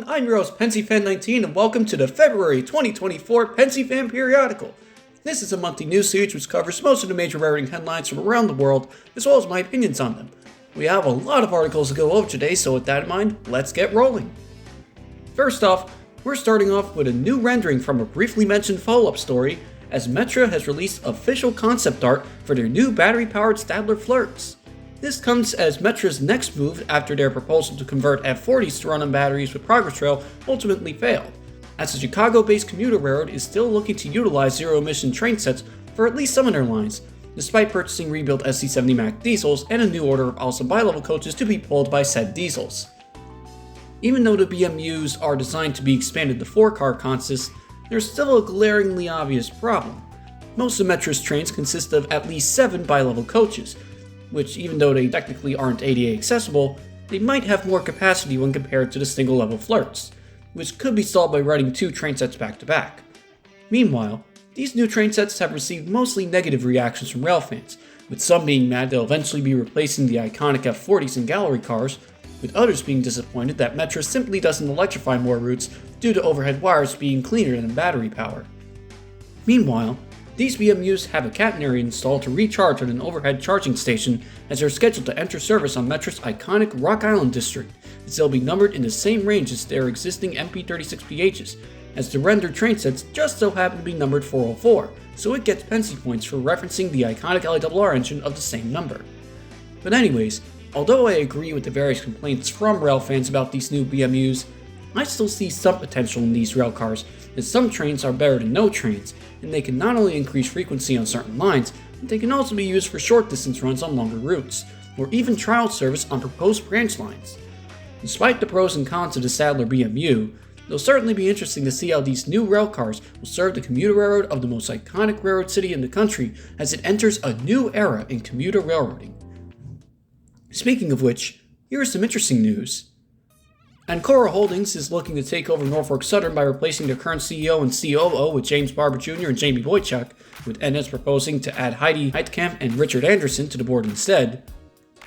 I'm your host Pensyfan19 and welcome to the February 2024 Pensyfan Periodical. This is a monthly news series which covers most of the major raring headlines from around the world, as well as my opinions on them. We have a lot of articles to go over today, so with that in mind, let's get rolling. First off, we're starting off with a new rendering from a briefly mentioned follow-up story, as Metra has released official concept art for their new battery-powered Stadler flirts. This comes as Metra's next move after their proposal to convert F40s to run on batteries with Progress Rail ultimately failed, as the Chicago-based commuter railroad is still looking to utilize zero-emission train sets for at least some of their lines, despite purchasing rebuilt SC70 Mac diesels and a new order of also bi-level coaches to be pulled by said diesels. Even though the BMUs are designed to be expanded to 4-car consists, there's still a glaringly obvious problem. Most of Metra's trains consist of at least 7 bi-level coaches, which, even though they technically aren't ADA accessible, they might have more capacity when compared to the single-level flirts, which could be solved by running 2 train sets back-to-back. Meanwhile, these new train sets have received mostly negative reactions from rail fans, with some being mad they'll eventually be replacing the iconic F40s in gallery cars, with others being disappointed that Metra simply doesn't electrify more routes due to overhead wires being cleaner than battery power. Meanwhile, these BMUs have a catenary installed to recharge at an overhead charging station, as they're scheduled to enter service on Metra's iconic Rock Island district, as they'll be numbered in the same range as their existing MP36PHs, as the rendered train sets just so happen to be numbered 404, so it gets Pensy points for referencing the iconic LARR engine of the same number. But anyways, although I agree with the various complaints from rail fans about these new BMUs, I still see some potential in these rail cars, as some trains are better than no trains, and they can not only increase frequency on certain lines, but they can also be used for short distance runs on longer routes, or even trial service on proposed branch lines. Despite the pros and cons of the Stadler BMU, it'll certainly be interesting to see how these new rail cars will serve the commuter railroad of the most iconic railroad city in the country as it enters a new era in commuter railroading. Speaking of which, here is some interesting news. Ancora Holdings is looking to take over Norfolk Southern by replacing their current CEO and COO with James Barber Jr. and Jamie Boychuk, with NS proposing to add Heidi Heitkamp and Richard Anderson to the board instead.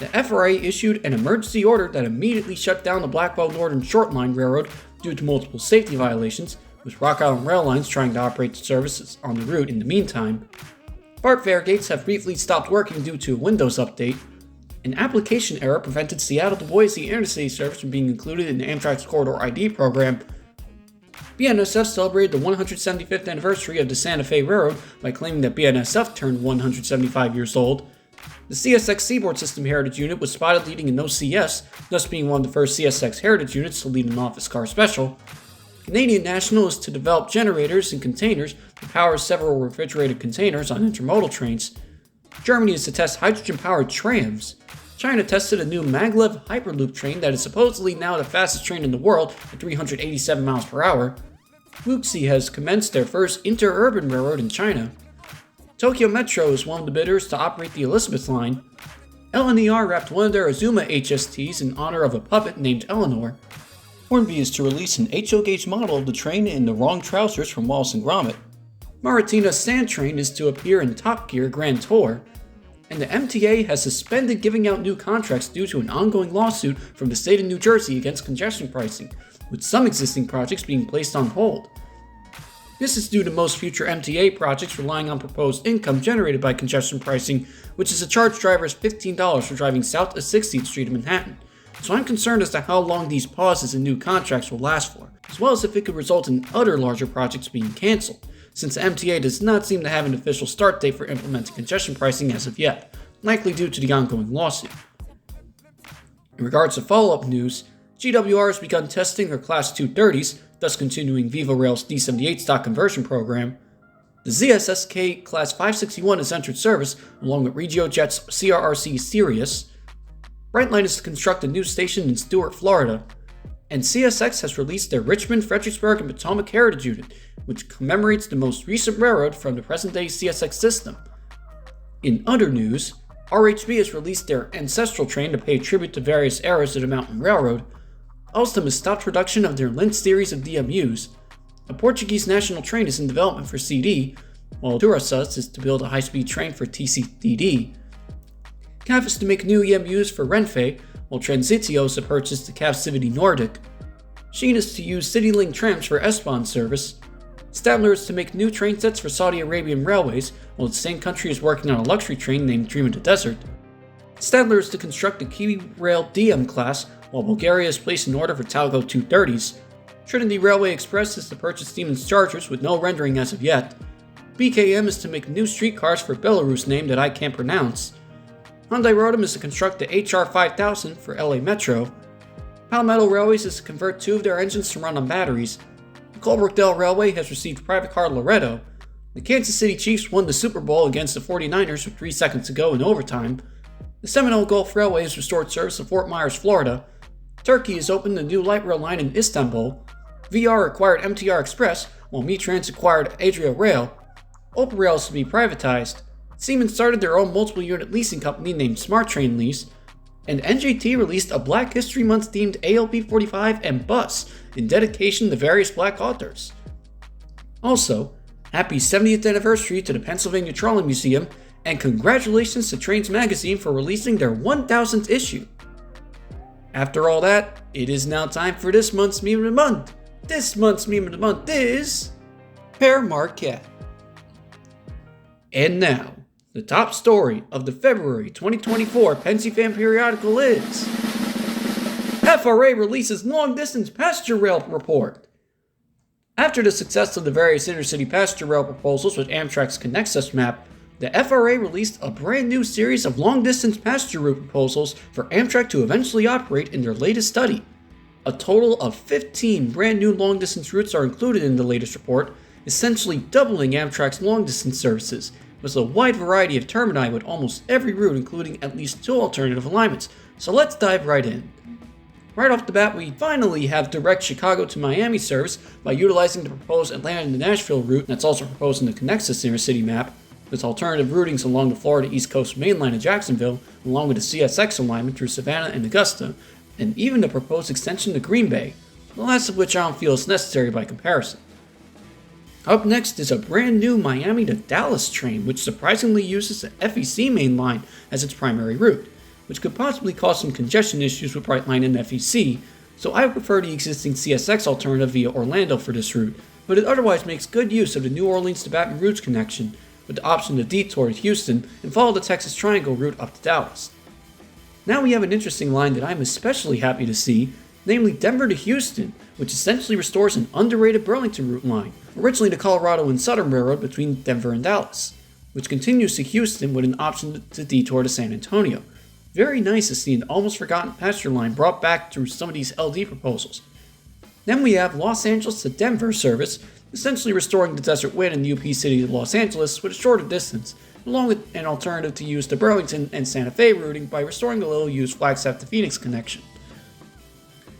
The FRA issued an emergency order that immediately shut down the Blackwell Northern Short Line Railroad due to multiple safety violations, with Rock Island Rail Lines trying to operate the services on the route in the meantime. BART fare gates have briefly stopped working due to a Windows update. An application error prevented Seattle to Boise Intercity service from being included in Amtrak's Corridor ID program. BNSF celebrated the 175th anniversary of the Santa Fe Railroad by claiming that BNSF turned 175 years old. The CSX Seaboard System Heritage Unit was spotted leading an OCS, thus being one of the first CSX Heritage units to lead an office car special. Canadian National is to develop generators and containers to power several refrigerated containers on intermodal trains. Germany is to test hydrogen-powered trams. China tested a new maglev Hyperloop train that is supposedly now the fastest train in the world at 387 miles per hour. Wuxi has commenced their first interurban railroad in China. Tokyo Metro is one of the bidders to operate the Elizabeth Line. LNER wrapped one of their Azuma HSTs in honor of a puppet named Eleanor. Hornby is to release an HO gauge model of the train in the wrong trousers from Wallace and Gromit. Maratina Sand Train is to appear in Top Gear Grand Tour. And the MTA has suspended giving out new contracts due to an ongoing lawsuit from the state of New Jersey against congestion pricing, with some existing projects being placed on hold. This is due to most future MTA projects relying on proposed income generated by congestion pricing, which is to charge drivers $15 for driving south of 60th Street in Manhattan. So I'm concerned as to how long these pauses in new contracts will last for, as well as if it could result in other larger projects being cancelled, since the MTA does not seem to have an official start date for implementing congestion pricing as of yet, likely due to the ongoing lawsuit. In regards to follow-up news, GWR has begun testing their Class 230s, thus continuing Viva Rail's D78 stock conversion program. The ZSSK Class 561 has entered service, along with RegioJet's CRRC Sirius. Brightline is to construct a new station in Stuart, Florida. And CSX has released their Richmond, Fredericksburg, and Potomac Heritage Unit, which commemorates the most recent railroad from the present-day CSX system. In other news, RHB has released their Ancestral train to pay tribute to various eras of the Mountain Railroad. Alstom has stopped production of their Lint series of DMUs. A Portuguese national train is in development for CD, while Turasus is to build a high-speed train for TCDD. CAF is to make new EMUs for Renfe, while Transitio is to purchase the CAF Civity Nordic. Sheen is to use CityLink trams for S-Bahn service. Stadler is to make new train sets for Saudi Arabian railways, while the same country is working on a luxury train named Dream of the Desert. Stadler is to construct a Kiwi Rail DM class, while Bulgaria is placed in order for Talgo 230s. Trinity Railway Express is to purchase Siemens chargers with no rendering as of yet. BKM is to make new streetcars for Belarus name that I can't pronounce. Hyundai Rotem is to construct the HR 5000 for LA Metro. Palmetto Railways is to convert 2 of their engines to run on batteries. The Colebrookdale Railway has received private car Loretto. The Kansas City Chiefs won the Super Bowl against the 49ers with 3 seconds to go in overtime. The Seminole Gulf Railway has restored service to Fort Myers, Florida. Turkey has opened a new light rail line in Istanbul. VR acquired MTR Express, while Metrans acquired Adria Rail. Opel Rail is to be privatized. Siemens started their own multiple unit leasing company named Smart Train Lease. And NJT released a Black History Month themed ALP 45 and bus in dedication to various black authors. Also, happy 70th anniversary to the Pennsylvania Trolley Museum, and congratulations to Trains Magazine for releasing their 1000th issue. After all that, it is now time for this month's Meme of the Month. This month's Meme of the Month is Pear Marquette. And now, the top story of the February 2024 Pensyfan Periodical is FRA releases long-distance passenger rail report. After the success of the various intercity passenger rail proposals with Amtrak's ConnectUs map, the FRA released a brand new series of long-distance passenger route proposals for Amtrak to eventually operate in their latest study. A total of 15 brand new long-distance routes are included in the latest report, essentially doubling Amtrak's long-distance services, with a wide variety of termini with almost every route including at least 2 alternative alignments. So let's dive right in. Right off the bat, we finally have direct Chicago to Miami service by utilizing the proposed Atlanta to Nashville route that's also proposed in the ConnectUs intercity map, with alternative routings along the Florida East Coast main line of Jacksonville, along with the CSX alignment through Savannah and Augusta, and even the proposed extension to Green Bay, the last of which I don't feel is necessary by comparison. Up next is a brand new Miami to Dallas train, which surprisingly uses the FEC main line as its primary route, which could possibly cause some congestion issues with Brightline and FEC, so I would prefer the existing CSX alternative via Orlando for this route, but it otherwise makes good use of the New Orleans to Baton Rouge connection, with the option to detour to Houston and follow the Texas Triangle route up to Dallas. Now we have an interesting line that I'm especially happy to see, namely Denver to Houston, which essentially restores an underrated Burlington route line, originally the Colorado and Southern Railroad between Denver and Dallas, which continues to Houston with an option to detour to San Antonio. Very nice to see an almost forgotten passenger line brought back through some of these LD proposals. Then we have Los Angeles to Denver service, essentially restoring the Desert Wind in the UP City of Los Angeles with a shorter distance, along with an alternative to use the Burlington and Santa Fe routing by restoring the little-used Flagstaff to Phoenix connection.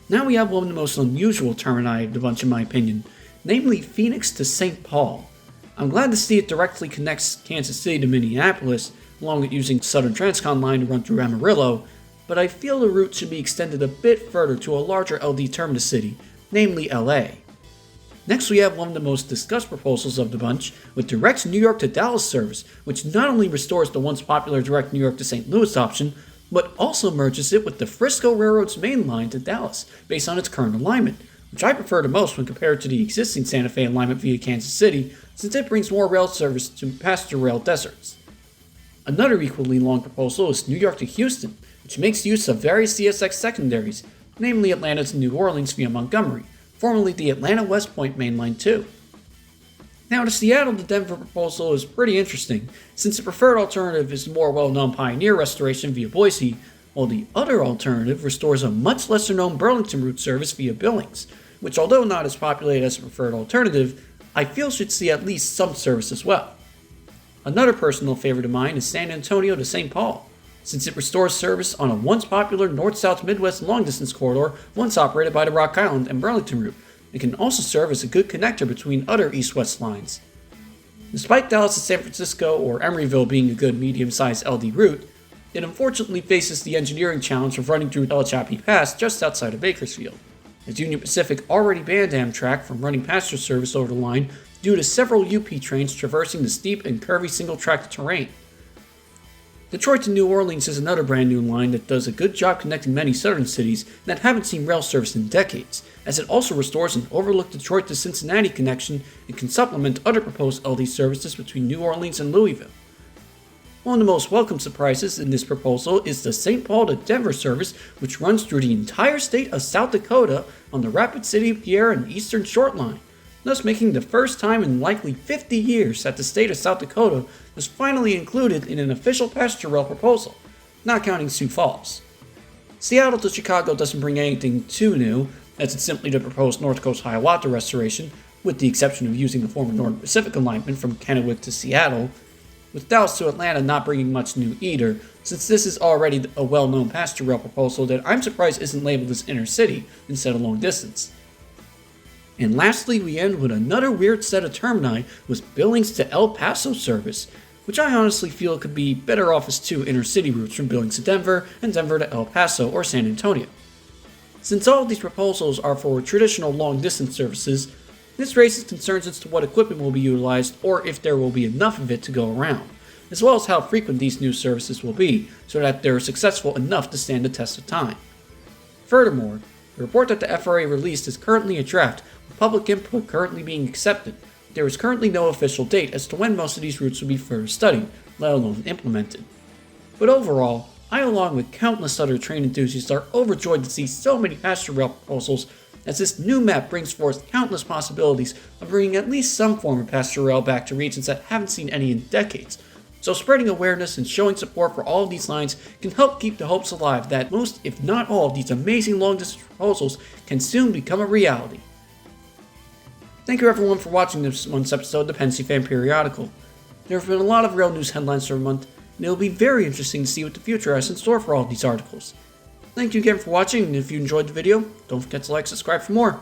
Now we have one of the most unusual termini of the bunch in my opinion, namely Phoenix to St. Paul. I'm glad to see it directly connects Kansas City to Minneapolis, along with using Southern Transcon line to run through Amarillo, but I feel the route should be extended a bit further to a larger LD terminus city, namely LA. Next we have one of the most discussed proposals of the bunch, with direct New York to Dallas service, which not only restores the once popular direct New York to St. Louis option, but also merges it with the Frisco Railroad's main line to Dallas, based on its current alignment, which I prefer the most when compared to the existing Santa Fe alignment via Kansas City, since it brings more rail service to passenger rail deserts. Another equally long proposal is New York to Houston, which makes use of various CSX secondaries, namely Atlanta to New Orleans via Montgomery, formerly the Atlanta West Point Main Line 2. Now, the Seattle to Denver proposal is pretty interesting, since the preferred alternative is the more well-known Pioneer restoration via Boise, while the other alternative restores a much lesser-known Burlington route service via Billings, which, although not as populated as the preferred alternative, I feel should see at least some service as well. Another personal favorite of mine is San Antonio to St. Paul, since it restores service on a once popular North-South Midwest long-distance corridor once operated by the Rock Island and Burlington route. It can also serve as a good connector between other east-west lines. Despite Dallas to San Francisco or Emeryville being a good medium-sized LD route, it unfortunately faces the engineering challenge of running through Tehachapi Pass just outside of Bakersfield, as Union Pacific already banned Amtrak from running passenger service over the line due to several UP trains traversing the steep and curvy single-track terrain. Detroit to New Orleans is another brand new line that does a good job connecting many southern cities that haven't seen rail service in decades, as it also restores an overlooked Detroit to Cincinnati connection and can supplement other proposed LD services between New Orleans and Louisville. One of the most welcome surprises in this proposal is the St. Paul to Denver service, which runs through the entire state of South Dakota on the Rapid City Pierre and Eastern Short Line, thus making the first time in likely 50 years that the state of South Dakota was finally included in an official passenger rail proposal, not counting Sioux Falls. Seattle to Chicago doesn't bring anything too new, as it's simply the proposed North Coast Hiawatha restoration, with the exception of using the former Northern Pacific alignment from Kennewick to Seattle, with Dallas to Atlanta not bringing much new either, since this is already a well-known passenger rail proposal that I'm surprised isn't labeled as intercity instead of long distance. And lastly, we end with another weird set of termini with Billings to El Paso service, which I honestly feel could be better off as two intercity routes from Billings to Denver and Denver to El Paso or San Antonio. Since all of these proposals are for traditional long-distance services, this raises concerns as to what equipment will be utilized or if there will be enough of it to go around, as well as how frequent these new services will be so that they're successful enough to stand the test of time. Furthermore, the report that the FRA released is currently a draft, with public input currently being accepted. There is currently no official date as to when most of these routes will be further studied, let alone implemented. But overall, I, along with countless other train enthusiasts, are overjoyed to see so many passenger rail proposals, as this new map brings forth countless possibilities of bringing at least some form of passenger rail back to regions that haven't seen any in decades. So spreading awareness and showing support for all of these lines can help keep the hopes alive that most, if not all, of these amazing long-distance proposals can soon become a reality. Thank you everyone for watching this month's episode of the Pensyfan Periodical. There have been a lot of rail news headlines for a month, and it will be very interesting to see what the future has in store for all of these articles. Thank you again for watching, and if you enjoyed the video, don't forget to like and subscribe for more.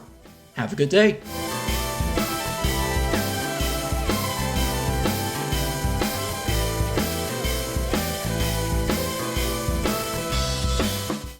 Have a good day!